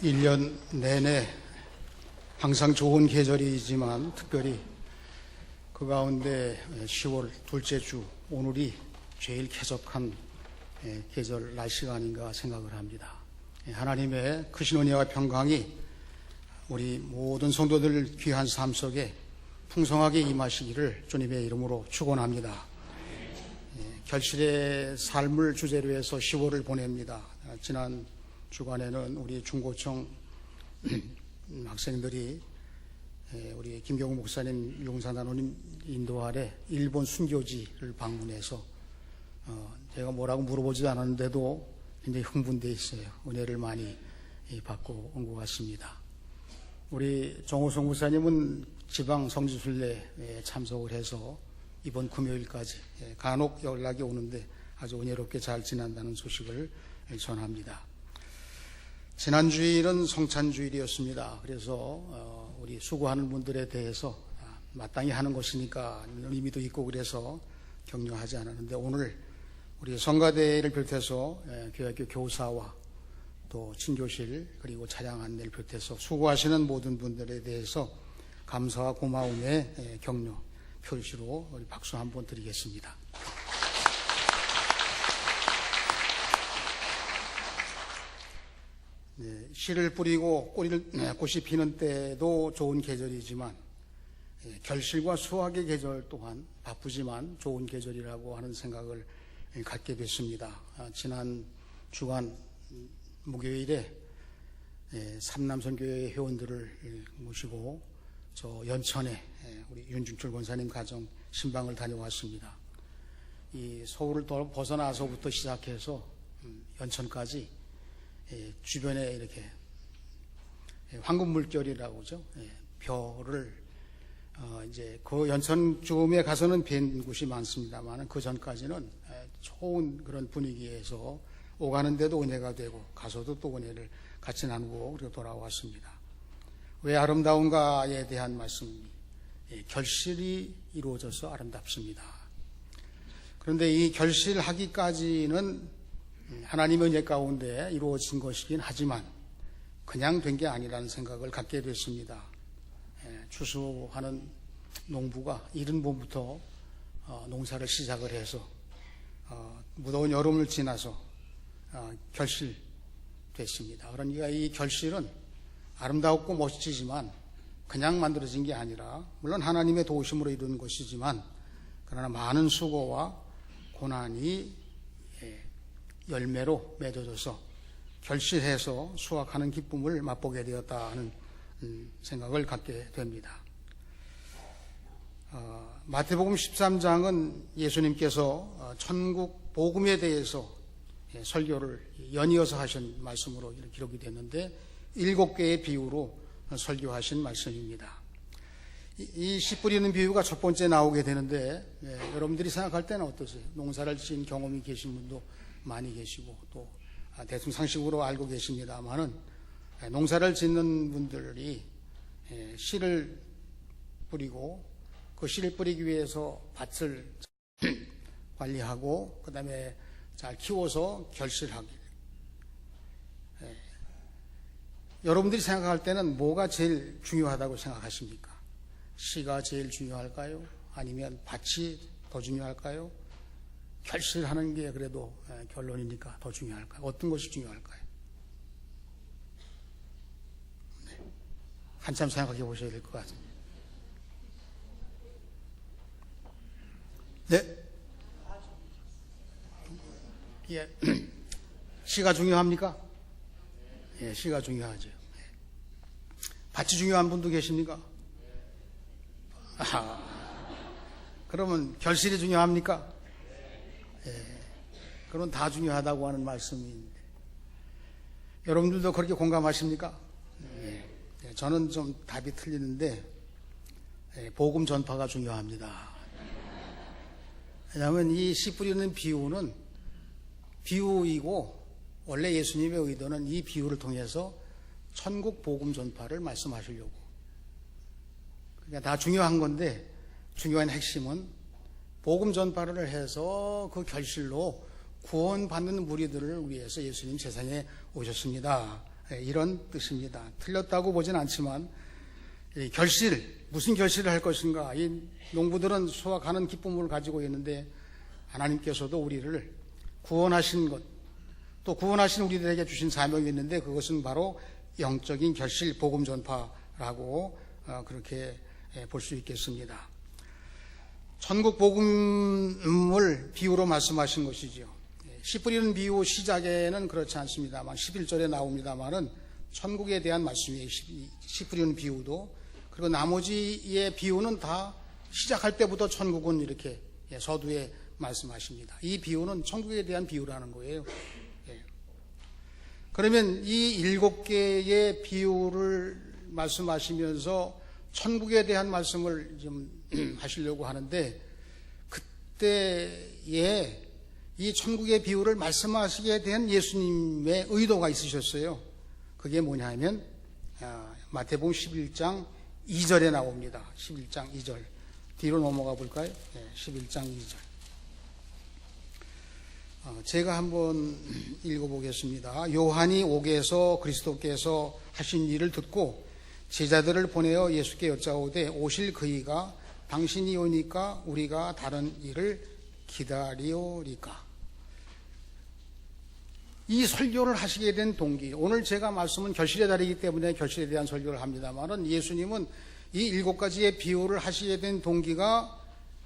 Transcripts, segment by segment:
1년 내내 항상 좋은 계절이지만 특별히 그 가운데 10월 둘째 주 오늘이 제일 쾌적한 계절 날씨가 아닌가 생각을 합니다. 하나님의 크신 은혜와 평강이 우리 모든 성도들 귀한 삶 속에 풍성하게 임하시기를 주님의 이름으로 축원합니다. 결실의 삶을 주제로 해서 10월을 보냅니다. 지난 주간에는 우리 중고청 학생들이 우리 김경우 목사님 용산단원님 인도 아래 일본 순교지를 방문해서 제가 뭐라고 물어보지도 않았는데도 굉장히 흥분되어 있어요. 은혜를 많이 받고 온 것 같습니다. 우리 정호성 목사님은 지방 성지순례에 참석을 해서 이번 금요일까지 간혹 연락이 오는데 아주 은혜롭게 잘 지난다는 소식을 전합니다. 지난 주일은 성찬주일이었습니다. 그래서 우리 수고하는 분들에 대해서 마땅히 하는 것이니까 의미도 있고 그래서 격려하지 않았는데 오늘 우리 성가대를 비롯해서 교회학교 교사와 또 친교실 그리고 차량 안내를 비롯해서 수고하시는 모든 분들에 대해서 감사와 고마움의 격려 표시로 우리 박수 한번 드리겠습니다. 씨를 뿌리고 꽃이 피는 때도 좋은 계절이지만 결실과 수확의 계절 또한 바쁘지만 좋은 계절이라고 하는 생각을 갖게 됐습니다. 지난 주간 목요일에 삼남선교회 회원들을 모시고 저 연천에 우리 윤중철 권사님 가정 신방을 다녀왔습니다. 이 서울을 벗어나서부터 시작해서 연천까지 주변에 이렇게 황금물결이라고 하죠. 별을 이제 그 연천쯤에 가서는 뵌 곳이 많습니다만 그 전까지는 좋은 그런 분위기에서 오가는데도 은혜가 되고 가서도 또 은혜를 같이 나누고 그리고 돌아왔습니다. 왜 아름다운가에 대한 말씀이 결실이 이루어져서 아름답습니다. 그런데 이 결실하기까지는 하나님의 은혜 가운데 이루어진 것이긴 하지만 그냥 된 게 아니라는 생각을 갖게 됐습니다. 추수하는 농부가 이른 봄부터 농사를 시작을 해서 무더운 여름을 지나서 결실됐습니다. 그러니까 이 결실은 아름답고 멋지지만 그냥 만들어진 게 아니라 물론 하나님의 도우심으로 이루는 것이지만 그러나 많은 수고와 고난이 열매로 맺어져서 결실해서 수확하는 기쁨을 맛보게 되었다 하는 생각을 갖게 됩니다. 마태복음 13장은 예수님께서 천국 복음에 대해서 설교를 연이어서 하신 말씀으로 기록이 됐는데 7개의 비유로 설교하신 말씀입니다. 이 씨 뿌리는 비유가 첫 번째 나오게 되는데 여러분들이 생각할 때는 어떠세요? 농사를 지은 경험이 계신 분도 많이 계시고 또 대충 상식으로 알고 계십니다만은 농사를 짓는 분들이 씨를 뿌리고 그 씨를 뿌리기 위해서 밭을 관리하고 그 다음에 잘 키워서 결실하기. 여러분들이 생각할 때는 뭐가 제일 중요하다고 생각하십니까? 씨가 제일 중요할까요? 아니면 밭이 더 중요할까요? 결실하는 게 그래도 결론이니까 더 중요할까요? 어떤 것이 중요할까요? 한참 생각해 보셔야 될 것 같습니다. 네? 예. 씨가 중요합니까? 예, 씨가 중요하죠. 밭이 중요한 분도 계십니까? 그러면 결실이 중요합니까? 예, 그건 다 중요하다고 하는 말씀인데 여러분들도 그렇게 공감하십니까? 예, 저는 좀 답이 틀리는데 복음 전파가 중요합니다. 왜냐하면 이 씨 뿌리는 비유는 비유이고 원래 예수님의 의도는 이 비유를 통해서 천국 복음 전파를 말씀하시려고. 그러니까 다 중요한 건데 중요한 핵심은 복음 전파를 해서 그 결실로 구원받는 무리들을 위해서 예수님 세상에 오셨습니다. 이런 뜻입니다. 틀렸다고 보진 않지만 무슨 결실을 할 것인가. 이 농부들은 수확하는 기쁨을 가지고 있는데 하나님께서도 우리를 구원하신 것, 또 구원하신 우리들에게 주신 사명이 있는데 그것은 바로 영적인 결실, 복음 전파라고 그렇게 볼 수 있겠습니다. 천국 복음을 비유로 말씀하신 것이지요. 씨 뿌리는 비유 시작에는 그렇지 않습니다만 11절에 나옵니다만은 천국에 대한 말씀이에요. 씨 뿌리는 비유도. 그리고 나머지의 비유는 다 시작할 때부터 천국은 이렇게 서두에 말씀하십니다. 이 비유는 천국에 대한 비유라는 거예요. 그러면 이 7개의 비유를 말씀하시면서 천국에 대한 말씀을 좀 하시려고 하는데, 그때에 이 천국의 비유를 말씀하시게 된 예수님의 의도가 있으셨어요. 그게 뭐냐 하면 마태복음 11장 2절에 나옵니다. 11장 2절. 뒤로 넘어가 볼까요? 11장 2절. 제가 한번 읽어보겠습니다. 요한이 옥에서 그리스도께서 하신 일을 듣고 제자들을 보내어 예수께 여짜오되 오실 그이가 당신이 오니까 우리가 다른 일을 기다리오리까. 이 설교를 하시게 된 동기, 오늘 제가 말씀은 결실의 달이기 때문에 결실에 대한 설교를 합니다만은 예수님은 이 7가지의 비유를 하시게 된 동기가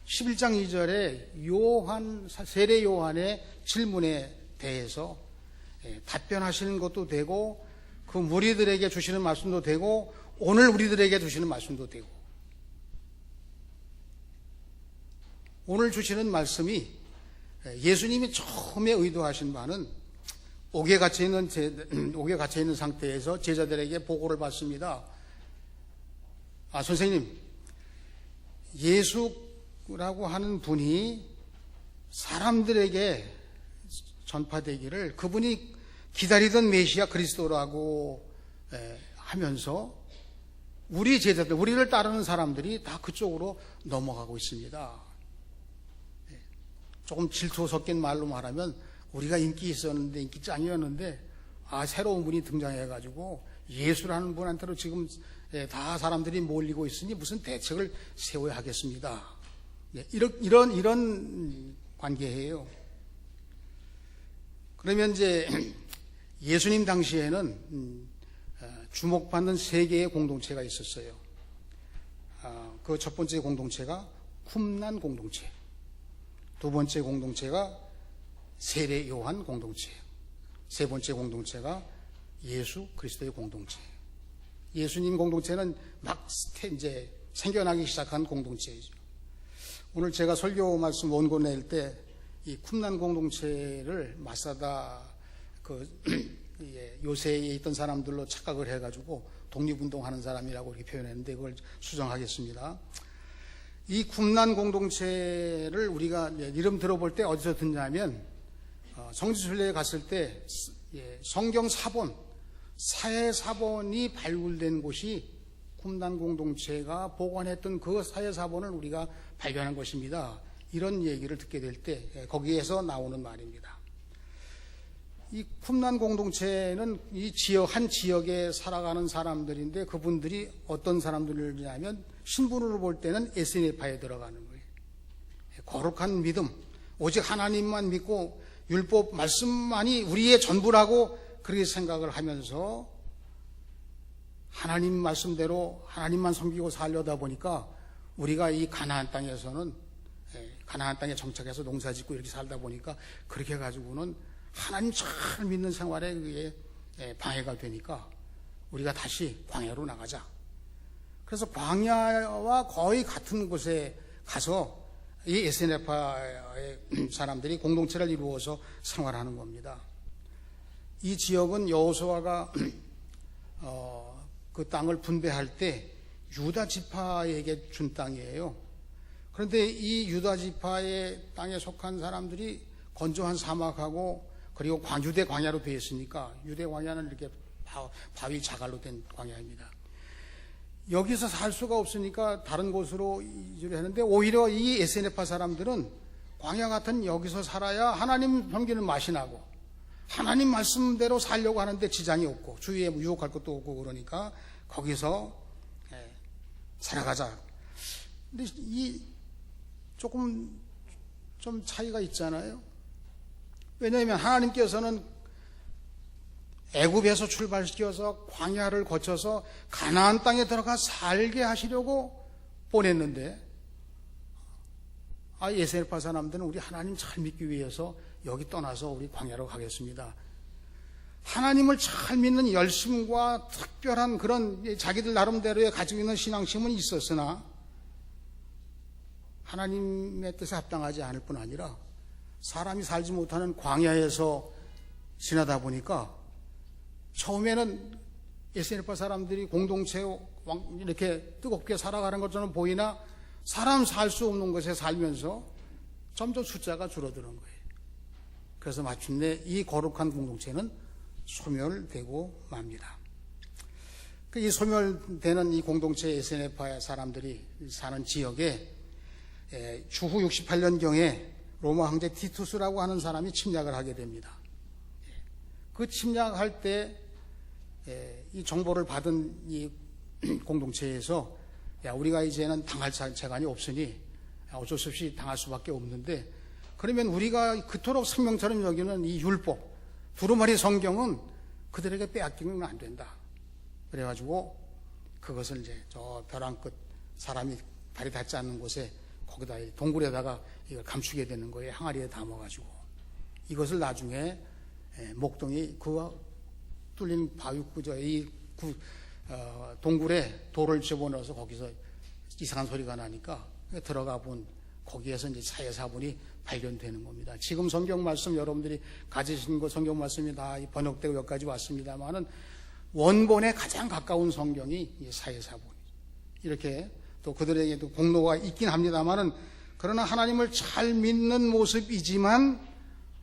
11장 2절에 세례 요한의 질문에 대해서 답변하시는 것도 되고, 그 무리들에게 주시는 말씀도 되고, 오늘 우리들에게 주시는 말씀도 되고, 오늘 주시는 말씀이 예수님이 처음에 의도하신 바는 옥에 갇혀 있는 상태에서 제자들에게 보고를 받습니다. 선생님, 예수라고 하는 분이 사람들에게 전파되기를 그분이 기다리던 메시아 그리스도라고 하면서 우리 제자들, 우리를 따르는 사람들이 다 그쪽으로 넘어가고 있습니다. 조금 질투 섞인 말로 말하면 우리가 인기 있었는데, 인기 짱이었는데, 새로운 분이 등장해가지고 예수라는 분한테로 지금 다 사람들이 몰리고 있으니 무슨 대책을 세워야 하겠습니다. 이런 관계예요. 그러면 이제 예수님 당시에는 주목받는 3개의 공동체가 있었어요. 그 첫 번째 공동체가 쿰난 공동체, 두 번째 공동체가 세례 요한 공동체, 세 번째 공동체가 예수 그리스도의 공동체. 예수님 공동체는 막 이제 생겨나기 시작한 공동체이죠. 오늘 제가 설교 말씀 원고 낼 때 이 쿰난 공동체를 마사다 요새에 있던 사람들로 착각을 해가지고 독립운동하는 사람이라고 이렇게 표현했는데 그걸 수정하겠습니다. 이 쿰난 공동체를 우리가 이름 들어볼 때 어디서 듣냐면 성지순례에 갔을 때 성경 사본, 사회 사본이 발굴된 곳이 쿰난 공동체가 보관했던 그 사회 사본을 우리가 발견한 것입니다. 이런 얘기를 듣게 될 때 거기에서 나오는 말입니다. 이 쿰난 공동체는 한 지역에 살아가는 사람들인데 그분들이 어떤 사람들이냐면 신분으로 볼 때는 에스니파에 들어가는 거예요. 거룩한 믿음, 오직 하나님만 믿고 율법 말씀만이 우리의 전부라고 그렇게 생각을 하면서 하나님 말씀대로 하나님만 섬기고 살려다 보니까 우리가 이 가나안 땅에서는 가나안 땅에 정착해서 농사짓고 이렇게 살다 보니까 그렇게 가지고는 하나님 잘 믿는 생활에 그게 방해가 되니까 우리가 다시 광야로 나가자. 그래서 광야와 거의 같은 곳에 가서 이 에스네파의 사람들이 공동체를 이루어서 생활하는 겁니다. 이 지역은 여호수아가 그 땅을 분배할 때 유다 지파에게 준 땅이에요. 그런데 이 유다 지파의 땅에 속한 사람들이 건조한 사막하고 그리고 유대 광야로 되어 있으니까, 유대 광야는 이렇게 바위 자갈로 된 광야입니다. 여기서 살 수가 없으니까 다른 곳으로 이주를 했는데 오히려 이 에스네파 사람들은 광야 같은 여기서 살아야 하나님 섬기는 맛이 나고 하나님 말씀대로 살려고 하는데 지장이 없고 주위에 유혹할 것도 없고 그러니까 거기서 살아가자. 근데 이 조금 좀 차이가 있잖아요. 왜냐하면 하나님께서는 애굽에서 출발시켜서 광야를 거쳐서 가나안 땅에 들어가 살게 하시려고 보냈는데 에셀파 사람들은 우리 하나님 잘 믿기 위해서 여기 떠나서 우리 광야로 가겠습니다. 하나님을 잘 믿는 열심과 특별한 그런 자기들 나름대로의 가지고 있는 신앙심은 있었으나 하나님의 뜻에 합당하지 않을 뿐 아니라 사람이 살지 못하는 광야에서 지나다 보니까 처음에는 에셀파 사람들이 공동체 이렇게 뜨겁게 살아가는 것처럼 보이나 사람 살 수 없는 곳에 살면서 점점 숫자가 줄어드는 거예요. 그래서 마침내 이 거룩한 공동체는 소멸되고 맙니다. 이 소멸되는 이 공동체 에셀파 사람들이 사는 지역에 주후 68년경에 로마 황제 티투스라고 하는 사람이 침략을 하게 됩니다. 그 침략할 때 이 정보를 받은 이 공동체에서 우리가 이제는 당할 재간이 없으니 어쩔 수 없이 당할 수밖에 없는데 그러면 우리가 그토록 생명처럼 여기는 이 율법 두루마리 성경은 그들에게 빼앗기면 안 된다. 그래가지고 그것을 이제 저 벼랑 끝 사람이 발이 닿지 않는 곳에 거기다 동굴에다가 이걸 감추게 되는 거예요. 항아리에 담아가지고 이것을 나중에 목동이 그와 뚫린 바위구저 이 동굴에 돌을 집어넣어서 거기서 이상한 소리가 나니까 들어가 본 거기에서 이제 사회사본이 발견되는 겁니다. 지금 성경 말씀 여러분들이 가지신 거 성경 말씀이 다 번역되고 여기까지 왔습니다만은 원본에 가장 가까운 성경이 사회사본이죠. 이렇게 또 그들에게도 공로가 있긴 합니다만은 그러나 하나님을 잘 믿는 모습이지만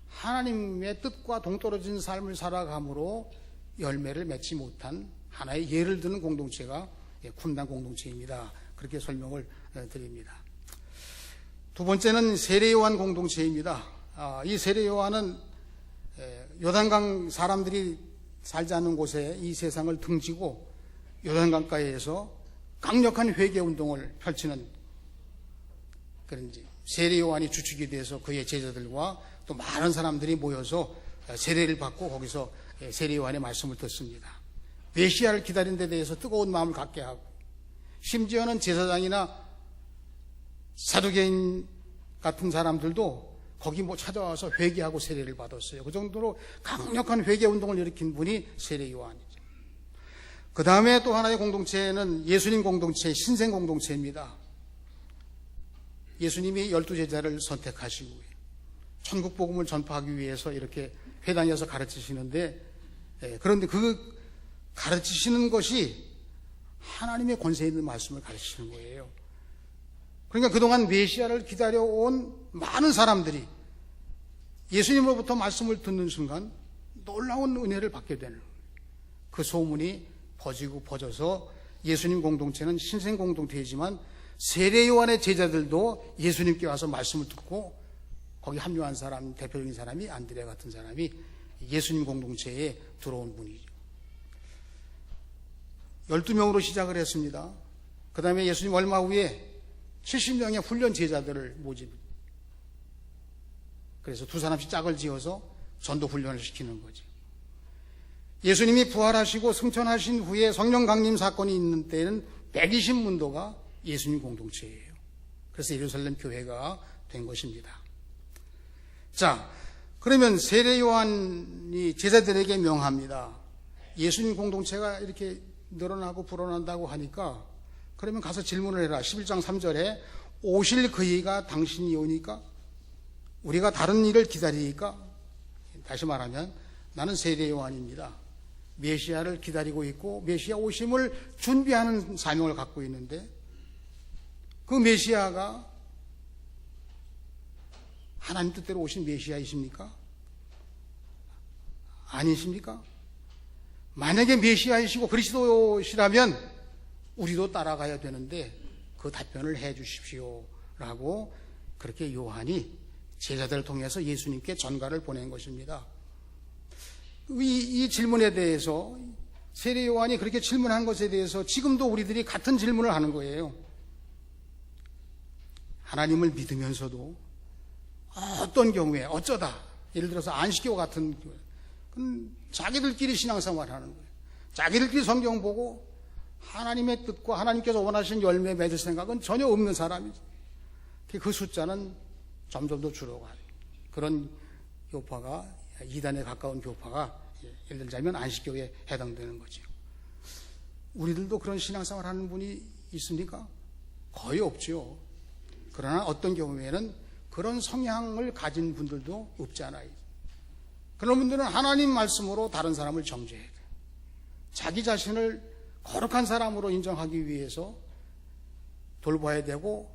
하나님의 뜻과 동떨어진 삶을 살아감으로 열매를 맺지 못한 하나의 예를 드는 공동체가 쿰단 공동체입니다. 그렇게 설명을 드립니다. 두 번째는 세례요한 공동체입니다. 이 세례요한은 요단강 사람들이 살지 않는 곳에 이 세상을 등지고 요단강가에서 강력한 회개운동을 펼치는 그런 세례요한이 주축이 돼서 그의 제자들과 또 많은 사람들이 모여서 세례를 받고 거기서 세례요한의 말씀을 듣습니다. 메시아를 기다리는 데 대해서 뜨거운 마음을 갖게 하고 심지어는 제사장이나 사두개인 같은 사람들도 거기 찾아와서 회개하고 세례를 받았어요. 그 정도로 강력한 회개운동을 일으킨 분이 세례요한이죠. 그 다음에 또 하나의 공동체는 예수님 공동체, 신생 공동체입니다. 예수님이 12제자를 선택하시고 천국 복음을 전파하기 위해서 이렇게 회당에서 가르치시는데 그런데 그 가르치시는 것이 하나님의 권세 있는 말씀을 가르치시는 거예요. 그러니까 그동안 메시아를 기다려온 많은 사람들이 예수님으로부터 말씀을 듣는 순간 놀라운 은혜를 받게 되는 거예요. 그 소문이 퍼져서 예수님 공동체는 신생 공동체이지만 세례요한의 제자들도 예수님께 와서 말씀을 듣고 거기 합류한 사람, 대표적인 사람이 안드레 같은 사람이 예수님 공동체에 들어온 분이죠. 12명으로 시작을 했습니다. 그 다음에 예수님 얼마 후에 70명의 훈련 제자들을 모집. 그래서 두 사람씩 짝을 지어서 전도 훈련을 시키는 거죠. 예수님이 부활하시고 승천하신 후에 성령 강림 사건이 있는 때는 120문도가 예수님 공동체예요. 그래서 예루살렘 교회가 된 것입니다. 자, 그러면 세례 요한이 제자들에게 명합니다. 예수님 공동체가 이렇게 늘어나고 불어난다고 하니까 그러면 가서 질문을 해라. 11장 3절에 오실 그이가 당신이 오니까 우리가 다른 일을 기다리니까 다시 말하면 나는 세례 요한입니다. 메시아를 기다리고 있고 메시아 오심을 준비하는 사명을 갖고 있는데 그 메시아가 하나님 뜻대로 오신 메시아이십니까? 아니십니까? 만약에 메시아이시고 그리스도시라면 우리도 따라가야 되는데 그 답변을 해 주십시오 라고 그렇게 요한이 제자들을 통해서 예수님께 전가를 보낸 것입니다. 이 질문에 대해서 세례 요한이 그렇게 질문한 것에 대해서 지금도 우리들이 같은 질문을 하는 거예요. 하나님을 믿으면서도 어떤 경우에 어쩌다, 예를 들어서 안식교 같은 그건 자기들끼리 신앙생활 하는 거예요. 자기들끼리 성경 보고 하나님의 뜻과 하나님께서 원하시는 열매 맺을 생각은 전혀 없는 사람이죠. 그 숫자는 점점 더 줄어가요. 그런 교파가, 이단에 가까운 교파가 예를 들자면 안식교에 해당되는 거죠. 우리들도 그런 신앙생활 하는 분이 있습니까? 거의 없죠. 그러나 어떤 경우에는 그런 성향을 가진 분들도 없지 않아요. 그런 분들은 하나님 말씀으로 다른 사람을 정죄해야 돼요. 자기 자신을 거룩한 사람으로 인정하기 위해서 돌봐야 되고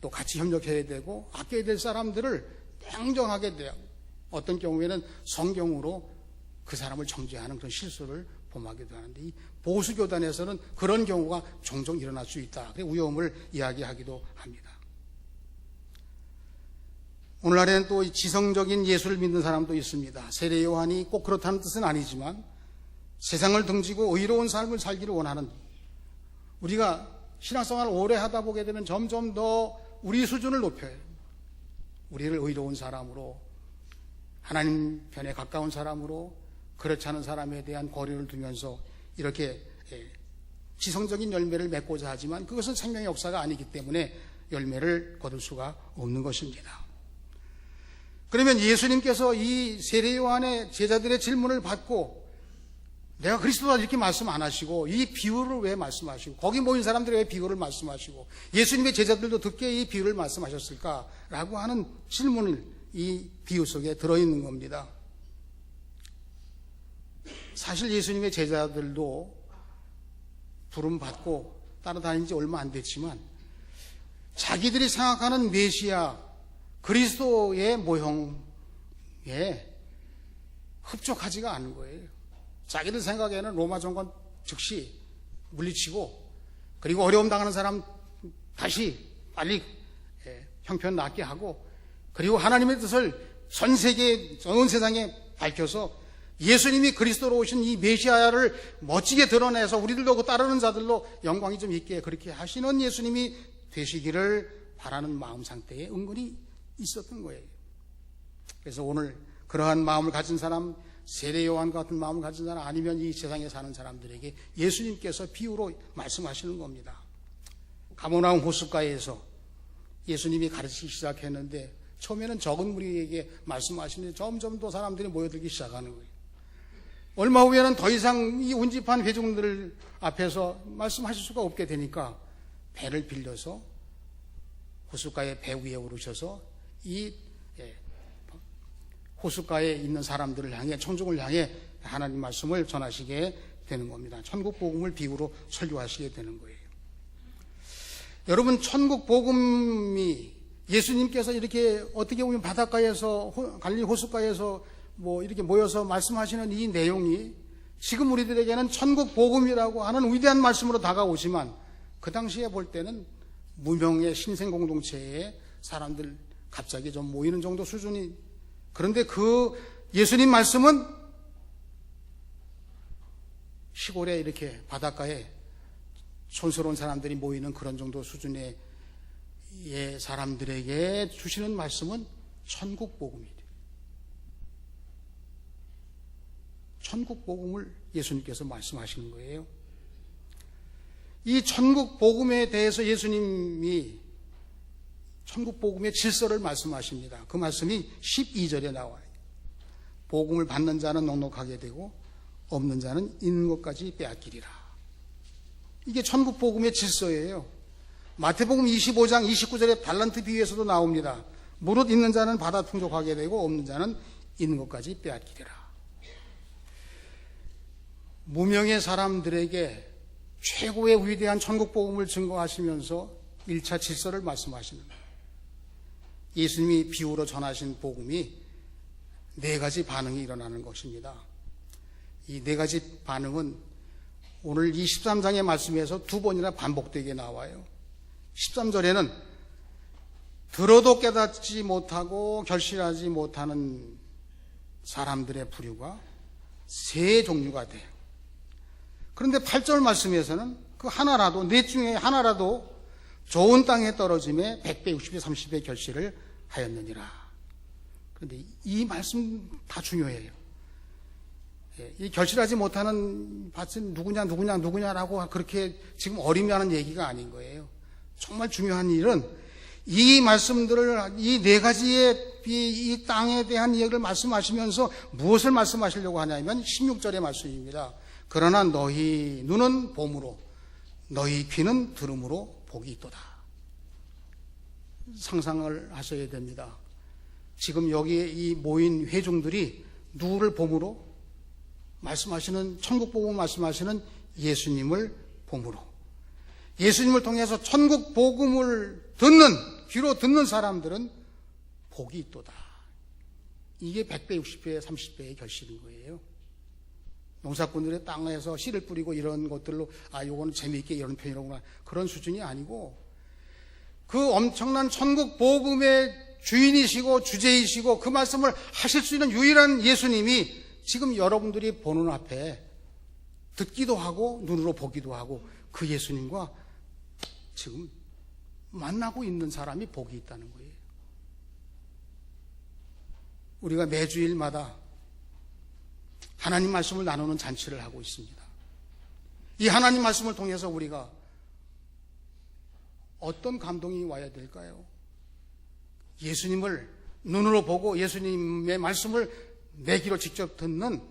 또 같이 협력해야 되고 아껴야 될 사람들을 냉정하게 돼요. 어떤 경우에는 성경으로 그 사람을 정죄하는 그런 실수를 범하기도 하는데, 이 보수교단에서는 그런 경우가 종종 일어날 수 있다. 그 위험을 이야기하기도 합니다. 오늘날에는 또 지성적인 예수를 믿는 사람도 있습니다. 세례 요한이 꼭 그렇다는 뜻은 아니지만 세상을 등지고 의로운 삶을 살기를 원하는, 우리가 신앙생활을 오래 하다 보게 되면 점점 더 우리 수준을 높여요. 우리를 의로운 사람으로, 하나님 편에 가까운 사람으로, 그렇지 않은 사람에 대한 거리를 두면서 이렇게 지성적인 열매를 맺고자 하지만 그것은 생명의 역사가 아니기 때문에 열매를 거둘 수가 없는 것입니다. 그러면 예수님께서 이 세례 요한의 제자들의 질문을 받고 내가 그리스도다 이렇게 말씀 안 하시고 이 비유를 왜 말씀하시고 거기 모인 사람들이 왜 비유를 말씀하시고 예수님의 제자들도 듣게 이 비유를 말씀하셨을까라고 하는 질문을 이 비유 속에 들어있는 겁니다. 사실 예수님의 제자들도 부름받고 따라다닌 지 얼마 안 됐지만 자기들이 생각하는 메시아 그리스도의 모형에 흡족하지가 않은 거예요. 자기들 생각에는 로마 정권 즉시 물리치고 그리고 어려움 당하는 사람 다시 빨리 형편 낫게 하고 그리고 하나님의 뜻을 전 세계, 전 세상에 밝혀서 예수님이 그리스도로 오신 이 메시아를 멋지게 드러내서 우리들도 그 따르는 자들로 영광이 좀 있게 그렇게 하시는 예수님이 되시기를 바라는 마음 상태에 은근히 있었던 거예요. 그래서 오늘 그러한 마음을 가진 사람, 세례 요한 같은 마음을 가진 사람 아니면 이 세상에 사는 사람들에게 예수님께서 비유로 말씀하시는 겁니다. 가버나움 호숫가에서 예수님이 가르치기 시작했는데 처음에는 적은 무리에게 말씀하시는데 점점 더 사람들이 모여들기 시작하는 거예요. 얼마 후에는 더 이상 이 운집한 회중들 앞에서 말씀하실 수가 없게 되니까 배를 빌려서 호숫가에 배 위에 오르셔서 이 호숫가에 있는 사람들을 향해, 청중을 향해 하나님 말씀을 전하시게 되는 겁니다. 천국 복음을 비유로 설교하시게 되는 거예요. 여러분, 천국 복음이 예수님께서 이렇게 어떻게 보면 바닷가에서 갈릴리 호숫가에서 이렇게 모여서 말씀하시는 이 내용이 지금 우리들에게는 천국 복음이라고 하는 위대한 말씀으로 다가오지만 그 당시에 볼 때는 무명의 신생 공동체에 사람들 갑자기 좀 모이는 정도 수준이, 그런데 그 예수님 말씀은 시골에 이렇게 바닷가에 촌스러운 사람들이 모이는 그런 정도 수준의 사람들에게 주시는 말씀은 천국 복음이에요. 천국 복음을 예수님께서 말씀하시는 거예요. 이 천국 복음에 대해서 예수님이 천국 복음의 질서를 말씀하십니다. 그 말씀이 12절에 나와요. 복음을 받는 자는 넉넉하게 되고 없는 자는 있는 것까지 빼앗기리라. 이게 천국 복음의 질서예요. 마태복음 25장 29절에 달란트 비유에서도 나옵니다. 무릇 있는 자는 받아 풍족하게 되고 없는 자는 있는 것까지 빼앗기리라. 무명의 사람들에게 최고의 위대한 천국 복음을 증거하시면서 1차 질서를 말씀하시는 거예요. 예수님이 비유로 전하신 복음이 4가지 반응이 일어나는 것입니다. 이 4가지 반응은 오늘 이 13장의 말씀에서 2번이나 반복되게 나와요. 13절에는 들어도 깨닫지 못하고 결실하지 못하는 사람들의 부류가 세 종류가 돼요. 그런데 8절 말씀에서는 그 하나라도, 넷 중에 하나라도 좋은 땅에 떨어짐에 100배, 60배, 30배 결실을 하였느니라. 그런데 이 말씀 다 중요해요. 이 결실하지 못하는 밭은 누구냐라고 그렇게 지금 어림하는 얘기가 아닌 거예요. 정말 중요한 일은 이 말씀들을, 이 네 가지의 이 땅에 대한 이야기를 말씀하시면서 무엇을 말씀하시려고 하냐면 16절의 말씀입니다. 그러나 너희 눈은 봄으로, 너희 귀는 들음으로 복이 있도다. 상상을 하셔야 됩니다. 지금 여기에 이 모인 회중들이 누구를 봄으로? 말씀하시는, 천국 복음을 말씀하시는 예수님을 봄으로, 예수님을 통해서 천국 복음을 귀로 듣는 사람들은 복이 있도다. 이게 100배, 60배, 30배의 결실인 거예요. 농사꾼들의 땅에서 씨를 뿌리고 이런 것들로, 요거는 재미있게 이런 표현이라구나, 그런 수준이 아니고, 그 엄청난 천국 복음의 주인이시고 주제이시고 그 말씀을 하실 수 있는 유일한 예수님이 지금 여러분들이 보는 앞에 듣기도 하고 눈으로 보기도 하고 그 예수님과 지금 만나고 있는 사람이 복이 있다는 거예요. 우리가 매주일마다 하나님 말씀을 나누는 잔치를 하고 있습니다. 이 하나님 말씀을 통해서 우리가 어떤 감동이 와야 될까요? 예수님을 눈으로 보고 예수님의 말씀을 내 귀로 직접 듣는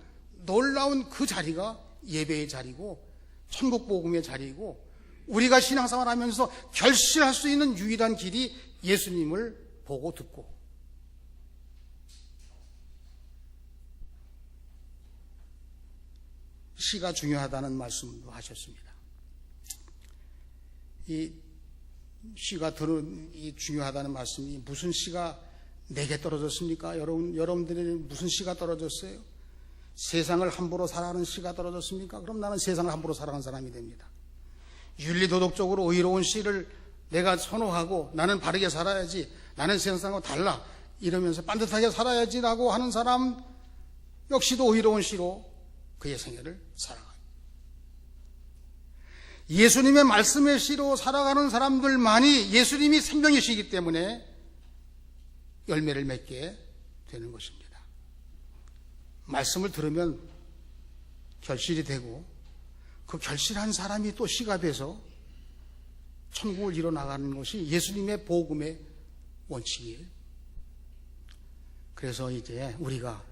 놀라운 그 자리가 예배의 자리고 천국 복음의 자리이고, 우리가 신앙생활 하면서 결실할 수 있는 유일한 길이 예수님을 보고 듣고, 시가 중요하다는 말씀도 하셨습니다. 이 시가 들은 이 중요하다는 말씀이, 무슨 시가 내게 떨어졌습니까? 여러분들이 무슨 씨가 떨어졌어요? 세상을 함부로 살아가는 씨가 떨어졌습니까? 그럼 나는 세상을 함부로 살아가는 사람이 됩니다. 윤리도덕적으로 의로운 씨를 내가 선호하고 나는 바르게 살아야지, 나는 세상하고 달라 이러면서 반듯하게 살아야지라고 하는 사람 역시도 의로운 씨로 그의 생애를 살아가요. 예수님의 말씀의 씨로 살아가는 사람들만이 예수님이 생명이시기 때문에 열매를 맺게 되는 것입니다. 말씀을 들으면 결실이 되고, 그 결실한 사람이 또 씨가 돼서 천국을 이뤄나가는 것이 예수님의 복음의 원칙이에요. 그래서 이제 우리가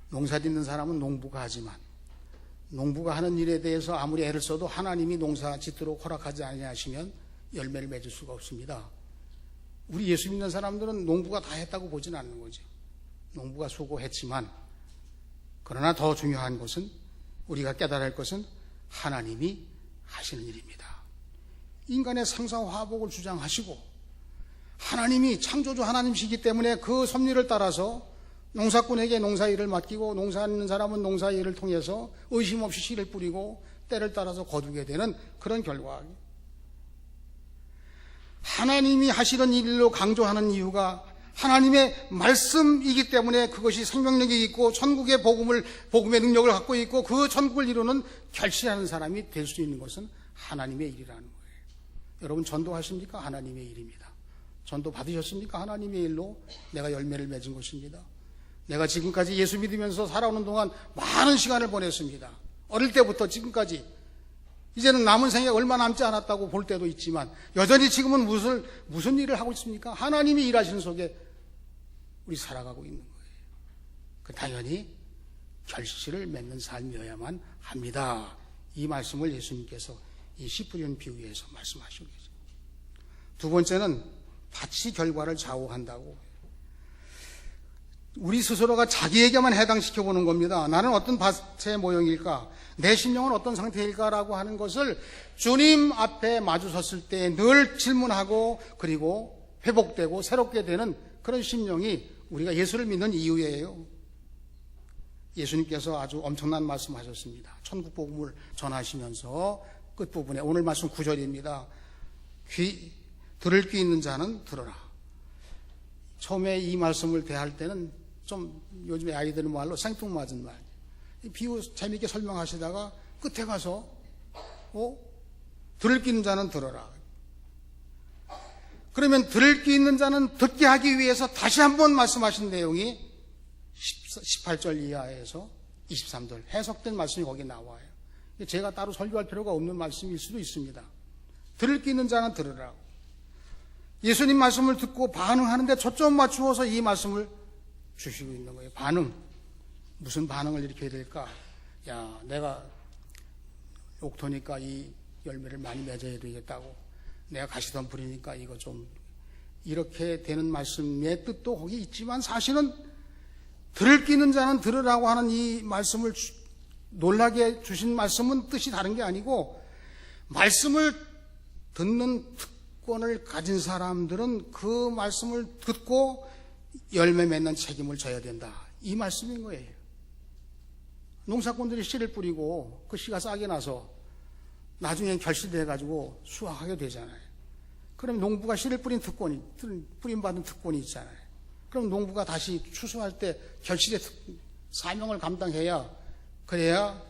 농사 짓는 사람은 농부가 하지만, 농부가 하는 일에 대해서 아무리 애를 써도 하나님이 농사 짓도록 허락하지 아니하시면 열매를 맺을 수가 없습니다. 우리 예수 믿는 사람들은 농부가 다 했다고 보지는 않는 거죠. 농부가 수고했지만, 그러나 더 중요한 것은, 우리가 깨달아야 할 것은 하나님이 하시는 일입니다. 인간의 상사화복을 주장하시고, 하나님이 창조주 하나님이시기 때문에 그 섭리를 따라서 농사꾼에게 농사일을 맡기고, 농사하는 사람은 농사일을 통해서 의심 없이 씨를 뿌리고 때를 따라서 거두게 되는 그런 결과. 하나님이 하시는 일로 강조하는 이유가 하나님의 말씀이기 때문에 그것이 생명력이 있고 천국의 복음의 능력을 갖고 있고, 그 천국을 이루는 결실하는 사람이 될 수 있는 것은 하나님의 일이라는 거예요. 여러분 전도하십니까? 하나님의 일입니다. 전도 받으셨습니까? 하나님의 일로 내가 열매를 맺은 것입니다. 내가 지금까지 예수 믿으면서 살아오는 동안 많은 시간을 보냈습니다. 어릴 때부터 지금까지. 이제는 남은 생에 얼마 남지 않았다고 볼 때도 있지만, 여전히 지금은 무슨 일을 하고 있습니까? 하나님이 일하시는 속에 우리 살아가고 있는 거예요. 당연히 결실을 맺는 삶이어야만 합니다. 이 말씀을 예수님께서 이 씨 뿌리는 비유에서 말씀하시고 계세요. 두 번째는 밭이 결과를 좌우한다고. 우리 스스로가 자기에게만 해당시켜보는 겁니다. 나는 어떤 밭의 모형일까? 내 심령은 어떤 상태일까라고 하는 것을 주님 앞에 마주섰을 때 늘 질문하고, 그리고 회복되고 새롭게 되는 그런 심령이 우리가 예수를 믿는 이유예요. 예수님께서 아주 엄청난 말씀하셨습니다. 천국 복음을 전하시면서 끝부분에, 오늘 말씀 9절입니다. 들을 귀 있는 자는 들어라. 처음에 이 말씀을 대할 때는 좀 요즘에 아이들 말로 생뚱맞은 말, 비유 재미있게 설명하시다가 끝에 가서 들을 귀 있는 자는 들어라. 그러면 들을 귀 있는 자는 듣게 하기 위해서 다시 한번 말씀하신 내용이 18절 이하에서 23절 해석된 말씀이 거기 나와요. 제가 따로 설교할 필요가 없는 말씀일 수도 있습니다. 들을 귀 있는 자는 들으라고. 예수님 말씀을 듣고 반응하는데 초점 맞추어서 이 말씀을 주시고 있는 거예요. 반응. 무슨 반응을 일으켜야 될까? 야, 내가 옥토니까 이 열매를 많이 맺어야 되겠다고. 내가 가시덤불이니까 이거 좀 이렇게 되는 말씀의 뜻도 거기 있지만 사실은 들을 귀 있는 자는 들으라고 하는 이 말씀을 놀라게 주신 말씀은 뜻이 다른 게 아니고 말씀을 듣는 특권을 가진 사람들은 그 말씀을 듣고 열매 맺는 책임을 져야 된다. 이 말씀인 거예요. 농사꾼들이 씨를 뿌리고 그 씨가 싹이 나서 나중에 결실돼가지고 수확하게 되잖아요. 그럼 농부가 씨를 뿌림받은 특권이 있잖아요. 그럼 농부가 다시 추수할 때 결실의 사명을 감당해야 그래야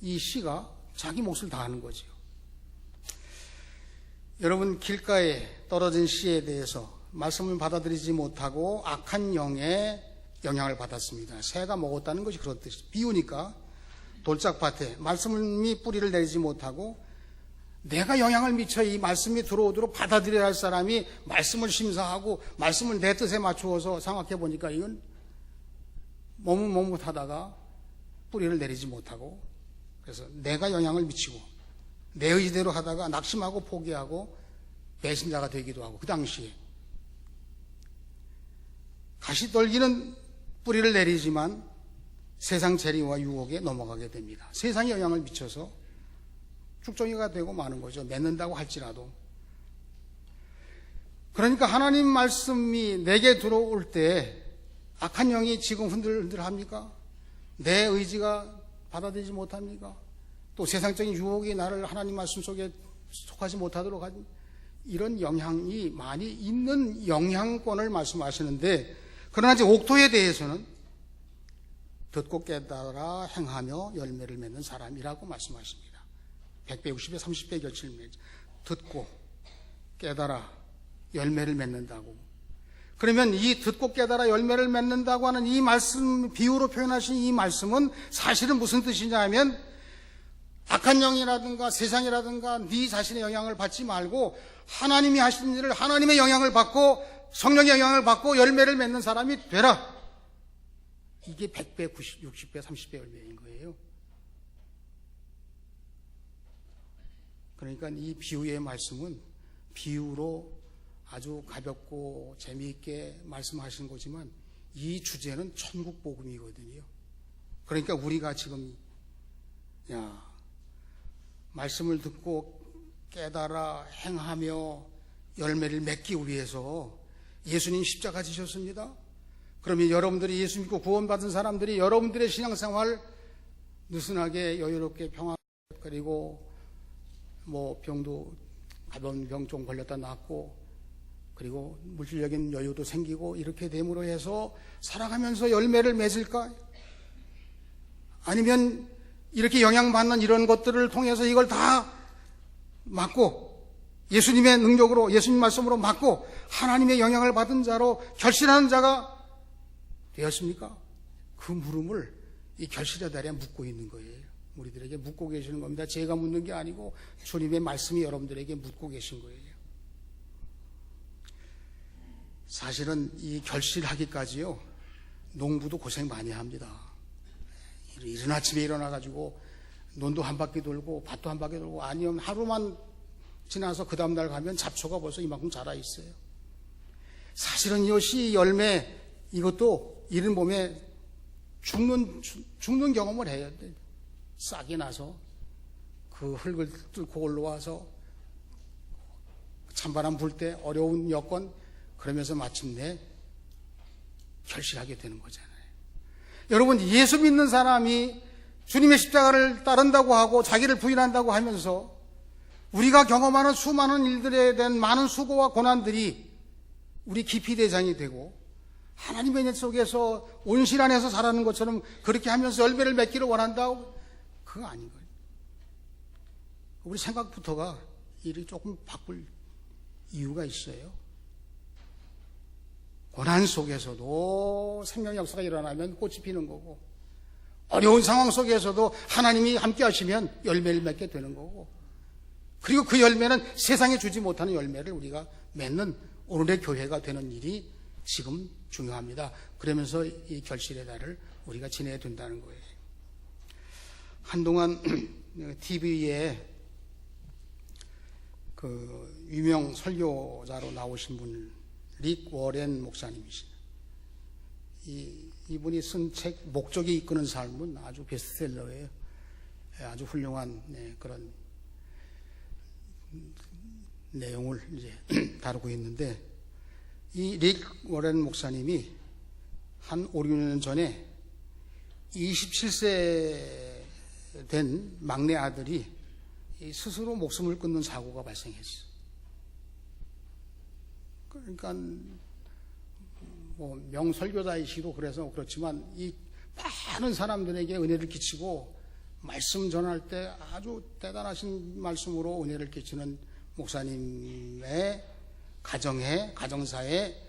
이 씨가 자기 몫을 다하는 거죠. 여러분 길가에 떨어진 씨에 대해서 말씀을 받아들이지 못하고 악한 영의 영향을 받았습니다. 새가 먹었다는 것이 그런 뜻이죠. 비유니까 돌짝밭에 말씀이 뿌리를 내리지 못하고 내가 영향을 미쳐 이 말씀이 들어오도록 받아들여야 할 사람이 말씀을 심사하고 말씀을 내 뜻에 맞추어서 생각해 보니까 이건 머뭇머뭇하다가 뿌리를 내리지 못하고 그래서 내가 영향을 미치고 내 의지대로 하다가 낙심하고 포기하고 배신자가 되기도 하고 그 당시에 가시떨기는 뿌리를 내리지만 세상 재리와 유혹에 넘어가게 됩니다. 세상에 영향을 미쳐서 축정이가 되고 마는 거죠. 맺는다고 할지라도. 그러니까 하나님 말씀이 내게 들어올 때 악한 영이 지금 흔들흔들합니까? 내 의지가 받아들이지 못합니까? 또 세상적인 유혹이 나를 하나님 말씀 속에 속하지 못하도록 하는 이런 영향이 많이 있는 영향권을 말씀하시는데 그러나 이제 옥토에 대해서는 듣고 깨달아 행하며 열매를 맺는 사람이라고 말씀하십니다. 100배, 60배, 30배 결실을 맺죠. 듣고 깨달아 열매를 맺는다고. 그러면 이 듣고 깨달아 열매를 맺는다고 하는 이 말씀, 비유로 표현하신 이 말씀은 사실은 무슨 뜻이냐 하면 악한 영이라든가 세상이라든가 네 자신의 영향을 받지 말고 하나님이 하신 일을 하나님의 영향을 받고 성령의 영향을 받고 열매를 맺는 사람이 되라. 이게 100배, 90, 60배, 30배 열매인 거예요. 그러니까 이 비유의 말씀은 비유로 아주 가볍고 재미있게 말씀하시는 거지만 이 주제는 천국 복음이거든요. 그러니까 우리가 지금 말씀을 듣고 깨달아 행하며 열매를 맺기 위해서 예수님 십자가 지셨습니다. 그러면 여러분들이 예수 믿고 구원받은 사람들이 여러분들의 신앙생활 느슨하게 여유롭게 평안 그리고 병도 가벼운 병 좀 걸렸다 낫고 그리고 물질적인 여유도 생기고 이렇게 됨으로 해서 살아가면서 열매를 맺을까? 아니면 이렇게 영향받는 이런 것들을 통해서 이걸 다 막고 예수님의 능력으로 예수님 말씀으로 막고 하나님의 영향을 받은 자로 결실하는 자가 되었습니까? 그 물음을 이 결실의 달에 묻고 있는 거예요. 우리들에게 묻고 계시는 겁니다. 제가 묻는 게 아니고 주님의 말씀이 여러분들에게 묻고 계신 거예요. 사실은 이 결실하기까지요 농부도 고생 많이 합니다. 이른 아침에 일어나가지고 논도 한 바퀴 돌고 밭도 한 바퀴 돌고 아니면 하루만 지나서 그 다음날 가면 잡초가 벌써 이만큼 자라 있어요. 사실은 이것이 열매 이것도 이른 봄에 죽는 경험을 해야 돼. 싹이 나서 그 흙을 뚫고 올라와서 찬바람 불 때 어려운 여건 그러면서 마침내 결실하게 되는 거잖아요. 여러분 예수 믿는 사람이 주님의 십자가를 따른다고 하고 자기를 부인한다고 하면서 우리가 경험하는 수많은 일들에 대한 많은 수고와 고난들이 우리 기피대장이 되고 하나님의 은혜 속에서 온실 안에서 살아가는 것처럼 그렇게 하면서 열매를 맺기를 원한다고? 그거 아닌 거예요. 우리 생각부터가 이를 조금 바꿀 이유가 있어요. 고난 속에서도 생명의 역사가 일어나면 꽃이 피는 거고, 어려운 상황 속에서도 하나님이 함께 하시면 열매를 맺게 되는 거고, 그리고 그 열매는 세상에 주지 못하는 열매를 우리가 맺는 오늘의 교회가 되는 일이 지금 중요합니다. 그러면서 이 결실의 달을 우리가 지내야 된다는 거예요. 한동안 TV에 그 유명 설교자로 나오신 분, 릭 워렌 목사님이시죠. 이분이 쓴 책 목적이 이끄는 삶은 아주 베스트셀러예요. 아주 훌륭한 그런 내용을 이제 다루고 있는데, 이 릭 워렌 목사님이 한 5, 6년 전에 27세 된 막내 아들이 스스로 목숨을 끊는 사고가 발생했어요. 그러니까 뭐 명설교자이시고 그래서 그렇지만 이 많은 사람들에게 은혜를 끼치고 말씀 전할 때 아주 대단하신 말씀으로 은혜를 끼치는 목사님의 가정에, 가정사에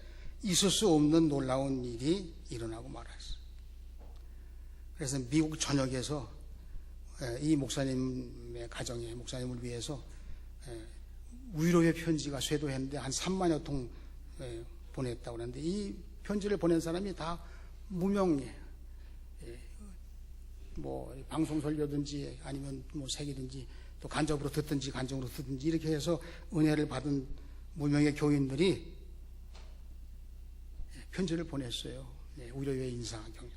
있을 수 없는 놀라운 일이 일어나고 말았어요. 그래서 미국 전역에서 이 목사님의 가정에, 목사님을 위해서 위로의 편지가 쇄도했는데 한 3만여 통 보냈다고 하는데, 이 편지를 보낸 사람이 다 무명이에요. 뭐 방송 설교든지 아니면 뭐 책이든지 또 간접으로 듣든지 간접으로 듣든지 이렇게 해서 은혜를 받은 무명의 교인들이 편지를 보냈어요. 위로의 인사 경력.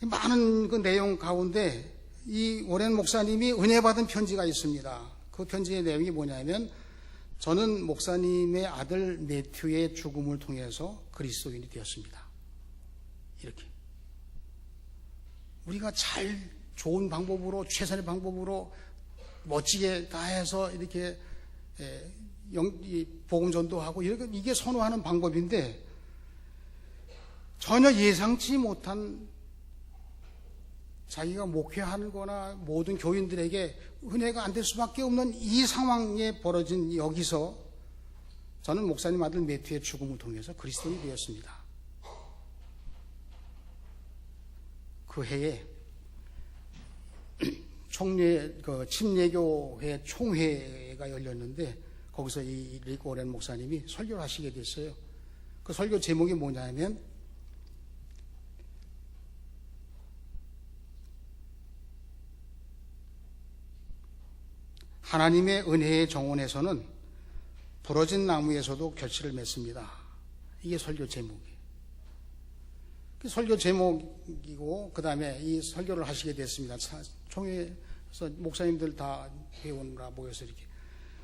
많은 그 내용 가운데 이 오랜 목사님이 은혜 받은 편지가 있습니다. 그 편지의 내용이 뭐냐면, 저는 목사님의 아들 매튜의 죽음을 통해서 그리스도인이 되었습니다. 이렇게. 우리가 잘 좋은 방법으로, 최선의 방법으로 멋지게 다 해서 이렇게 복음 전도하고 이게 선호하는 방법인데, 전혀 예상치 못한 자기가 목회하는 거나 모든 교인들에게 은혜가 안 될 수밖에 없는 이 상황에 벌어진 여기서 저는 목사님 아들 매튜의 죽음을 통해서 그리스도인이 되었습니다. 그 해에 침례교회 총회가 열렸는데, 거기서 이 릭 워렌 목사님이 설교를 하시게 됐어요. 그 설교 제목이 뭐냐면, 하나님의 은혜의 정원에서는 부러진 나무에서도 결실을 맺습니다. 이게 설교 제목이에요. 설교 제목이고, 그 다음에 이 설교를 하시게 됐습니다. 총회에서 목사님들 다 회원과 모여서 이렇게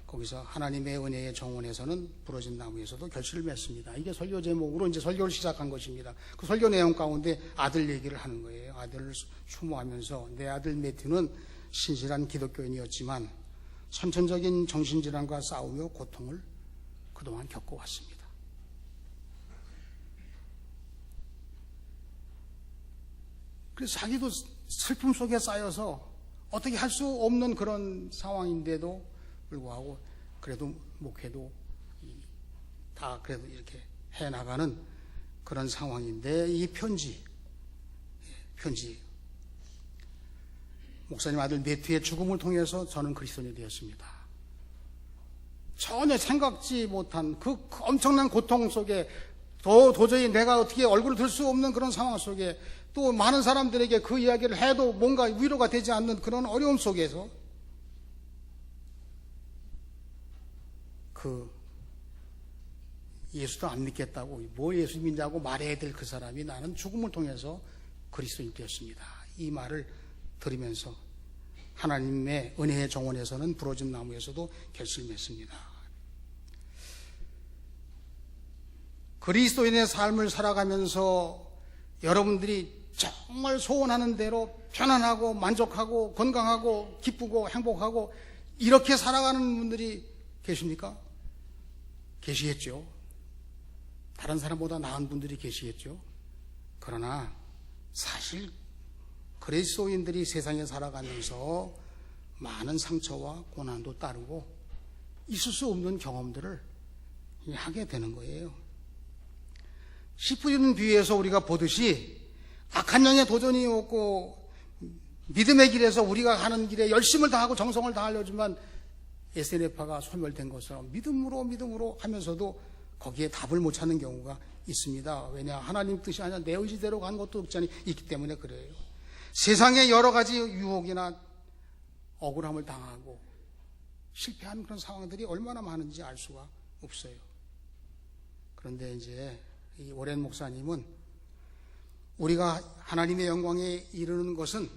거기서 하나님의 은혜의 정원에서는 부러진 나무에서도 결실을 맺습니다. 이게 설교 제목으로 이제 설교를 시작한 것입니다. 그 설교 내용 가운데 아들 얘기를 하는 거예요. 아들을 추모하면서, 내 아들 매튜는 신실한 기독교인이었지만 선천적인 정신질환과 싸우며 고통을 그동안 겪어왔습니다. 그래서 자기도 슬픔 속에 쌓여서 어떻게 할 수 없는 그런 상황인데도 불구하고 그래도 목회도 다 그래도 이렇게 해나가는 그런 상황인데, 이 편지 목사님 아들 매튜의 죽음을 통해서 저는 그리스도인이 되었습니다. 전혀 생각지 못한 그 엄청난 고통 속에, 도저히 내가 어떻게 얼굴을 들 수 없는 그런 상황 속에, 또 많은 사람들에게 그 이야기를 해도 뭔가 위로가 되지 않는 그런 어려움 속에서 예수도 안 믿겠다고, 뭐 예수 믿냐고 말해야 될 그 사람이 나는 죽음을 통해서 그리스도인이 되었습니다. 이 말을 들으면서 하나님의 은혜의 정원에서는 부러진 나무에서도 결실을 맺습니다. 그리스도인의 삶을 살아가면서 여러분들이 정말 소원하는 대로 편안하고 만족하고 건강하고 기쁘고 행복하고 이렇게 살아가는 분들이 계십니까? 계시겠죠. 다른 사람보다 나은 분들이 계시겠죠. 그러나 사실 그리스도인들이 세상에 살아가면서 많은 상처와 고난도 따르고 있을 수 없는 경험들을 하게 되는 거예요. 씨 뿌리는 비유에서 우리가 보듯이 악한 영에 도전이 없고 믿음의 길에서 우리가 가는 길에 열심을 다하고 정성을 다하려지만 SNF가 소멸된 것처럼 믿음으로 하면서도 거기에 답을 못 찾는 경우가 있습니다. 왜냐? 하나님 뜻이 아니라 내 의지대로 간 것도 없잖니 있기 때문에 그래요. 세상에 여러 가지 유혹이나 억울함을 당하고 실패한 그런 상황들이 얼마나 많은지 알 수가 없어요. 그런데 이제 이 오랜 목사님은 우리가 하나님의 영광에 이르는 것은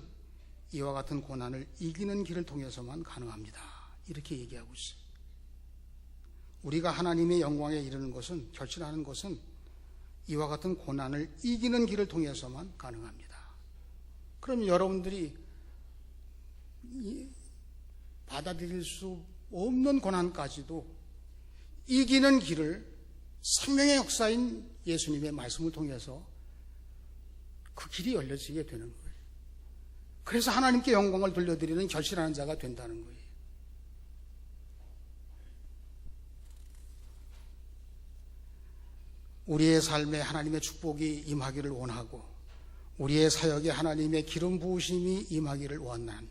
이와 같은 고난을 이기는 길을 통해서만 가능합니다. 이렇게 얘기하고 있어요. 우리가 하나님의 영광에 이르는 것은, 결실하는 것은 이와 같은 고난을 이기는 길을 통해서만 가능합니다. 그럼 여러분들이 받아들일 수 없는 고난까지도 이기는 길을 생명의 역사인 예수님의 말씀을 통해서 그 길이 열려지게 되는 거예요. 그래서 하나님께 영광을 돌려드리는 결실하는 자가 된다는 거예요. 우리의 삶에 하나님의 축복이 임하기를 원하고 우리의 사역에 하나님의 기름 부으심이 임하기를 원하는,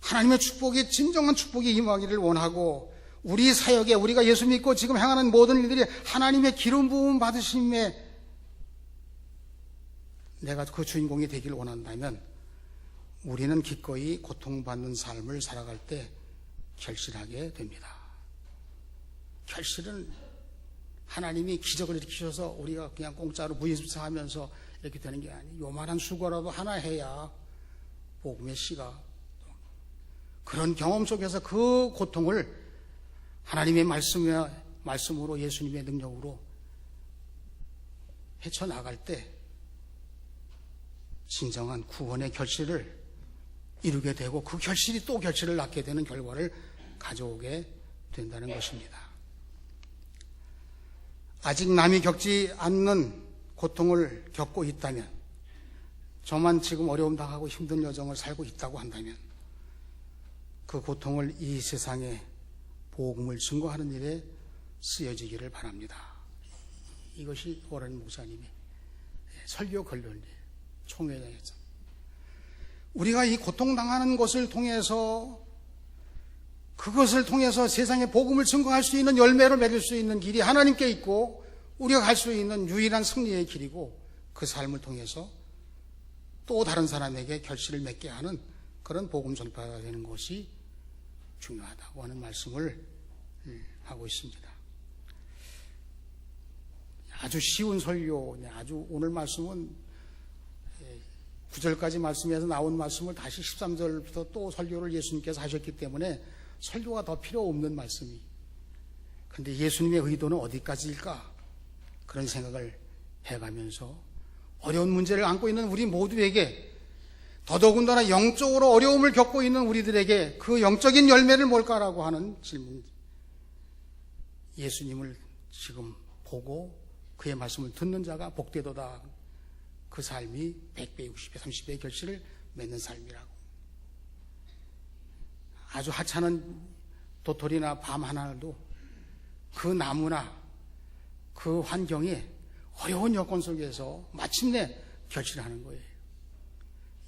하나님의 축복이, 진정한 축복이 임하기를 원하고 우리 사역에, 우리가 예수 믿고 지금 행하는 모든 일들이 하나님의 기름 부음 받으심에 내가 그 주인공이 되기를 원한다면 우리는 기꺼이 고통받는 삶을 살아갈 때 결실하게 됩니다. 결실은 하나님이 기적을 일으키셔서 우리가 그냥 공짜로 무임사하면서 이렇게 되는 게 아니에요. 요만한 수고라도 하나 해야 복음의 씨가, 그런 경험 속에서 그 고통을 하나님의 말씀으로 예수님의 능력으로 헤쳐나갈 때 진정한 구원의 결실을 이루게 되고 그 결실이 또 결실을 낳게 되는 결과를 가져오게 된다는 것입니다. 아직 남이 겪지 않는 고통을 겪고 있다면, 저만 지금 어려움 당하고 힘든 여정을 살고 있다고 한다면 그 고통을 이 세상에 복음을 증거하는 일에 쓰여지기를 바랍니다. 이것이 오랜 목사님의 설교 결론이에요. 총회장에서 우리가 이 고통당하는 것을 통해서, 그것을 통해서 세상에 복음을 증거할 수 있는 열매를 맺을 수 있는 길이 하나님께 있고 우리가 갈 수 있는 유일한 승리의 길이고, 그 삶을 통해서 또 다른 사람에게 결실을 맺게 하는 그런 복음 전파가 되는 것이 중요하다고 하는 말씀을 하고 있습니다. 아주 쉬운 설교, 아주 오늘 말씀은 9절까지 말씀에서 나온 말씀을 다시 13절부터 또 설교를 예수님께서 하셨기 때문에 설교가 더 필요 없는 말씀이, 그런데 예수님의 의도는 어디까지일까? 그런 생각을 해가면서 어려운 문제를 안고 있는 우리 모두에게, 더더군다나 영적으로 어려움을 겪고 있는 우리들에게 그 영적인 열매를 뭘까라고 하는 질문, 예수님을 지금 보고 그의 말씀을 듣는 자가 복되도다. 그 삶이 100배, 60배, 30배의 결실을 맺는 삶이라고. 아주 하찮은 도토리나 밤 하나도 그 나무나 그 환경에 어려운 여건 속에서 마침내 결실하는 거예요.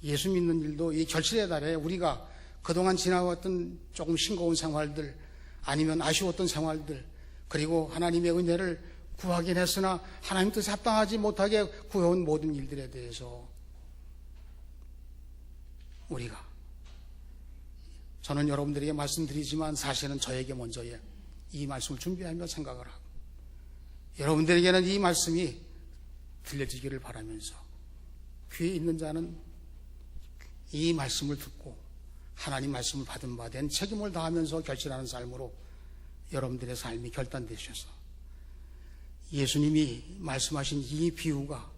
예수 믿는 일도 이 결실의 달에 우리가 그동안 지나왔던 조금 싱거운 생활들, 아니면 아쉬웠던 생활들, 그리고 하나님의 은혜를 구하긴 했으나 하나님 뜻에 합당하지 못하게 구해온 모든 일들에 대해서 우리가, 저는 여러분들에게 말씀드리지만 사실은 저에게 먼저 이 말씀을 준비하며 생각을 하고, 여러분들에게는 이 말씀이 들려지기를 바라면서 귀에 있는 자는 이 말씀을 듣고 하나님 말씀을 받은 바 된 책임을 다하면서 결실하는 삶으로 여러분들의 삶이 결단되셔서 예수님이 말씀하신 이 비유가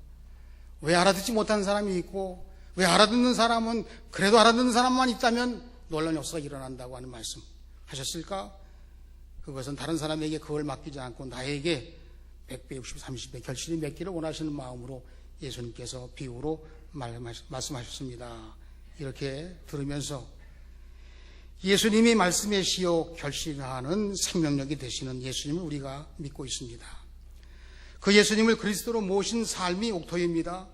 왜 알아듣지 못하는 사람이 있고 왜 알아듣는 사람은, 그래도 알아듣는 사람만 있다면 놀라운 역사가 일어난다고 하는 말씀 하셨을까? 그것은 다른 사람에게 그걸 맡기지 않고 나에게 100배, 60배, 30배 결실이 맺기를 원하시는 마음으로 예수님께서 비유로 말씀하셨습니다. 이렇게 들으면서 예수님이 말씀에 시여 결실하는 생명력이 되시는 예수님을 우리가 믿고 있습니다. 그 예수님을 그리스도로 모신 삶이 옥토입니다.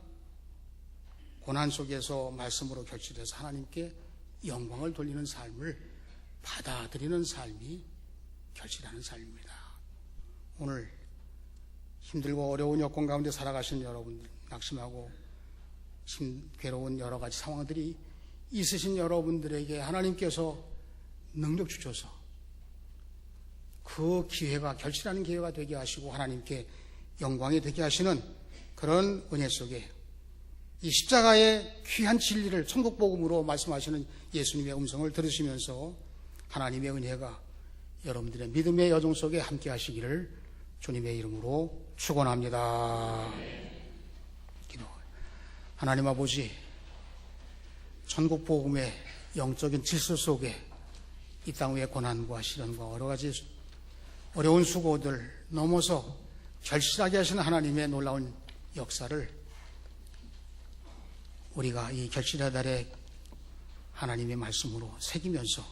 고난 속에서 말씀으로 결실해서 하나님께 영광을 돌리는 삶을 받아들이는 삶이 결실하는 삶입니다. 오늘 힘들고 어려운 여건 가운데 살아가시는 여러분들, 낙심하고 괴로운 여러 가지 상황들이 있으신 여러분들에게 하나님께서 능력 주셔서 그 기회가 결실하는 기회가 되게 하시고 하나님께 영광이 되게 하시는 그런 은혜 속에 이 십자가의 귀한 진리를 천국 복음으로 말씀하시는 예수님의 음성을 들으시면서 하나님의 은혜가 여러분들의 믿음의 여정 속에 함께 하시기를 주님의 이름으로 축원합니다. 기도. 하나님 아버지, 천국 복음의 영적인 질서 속에 이 땅 위의 고난과 시련과 여러 가지 어려운 수고들 넘어서 결실하게 하시는 하나님의 놀라운 역사를 우리가 이 결실의 달에 하나님의 말씀으로 새기면서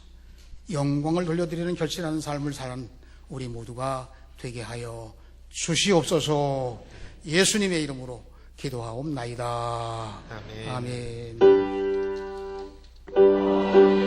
영광을 돌려드리는 결실하는 삶을 사는 우리 모두가 되게 하여 주시옵소서. 예수님의 이름으로 기도하옵나이다. 아멘. 아멘.